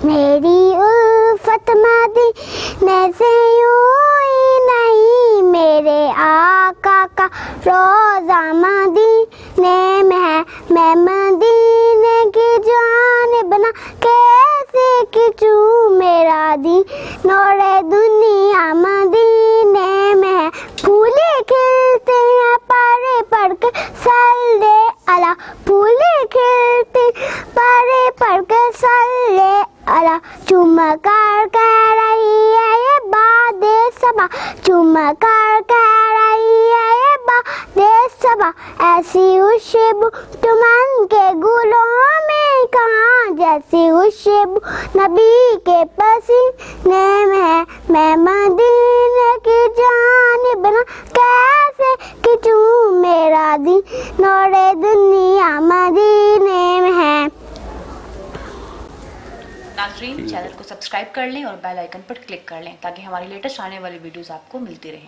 मेरी उल्फत मदीने से यूं ही नहीं, मेरे आका का रोज़ा मदीने में है। मैं मदीने की जानिब ना कैसे खिंचूं मेरा दिल, नूरे दुनिया मदीने में है। फूले खिलते हैं परे पढ़ के सल्ले अला, फूले खिलते परे पढ़ के सल्ले अला। चुम कर कह रही है ये बादे सबा, चुम कर कह रही है ये बादे सबा। ऐसी खुशबू तुमन के गुलों में कहाँ, जैसी खुशबू नबी के पसीने में है। मैं मदीने की जानिब ना कैसे खिंचूं मेरा दिल, नूरे दुनिया मदीने में है। नाज़रीन, चैनल को सब्सक्राइब कर लें और बेल आइकन पर क्लिक कर लें ताकि हमारी लेटेस्ट आने वाली वीडियोस आपको मिलती रहें।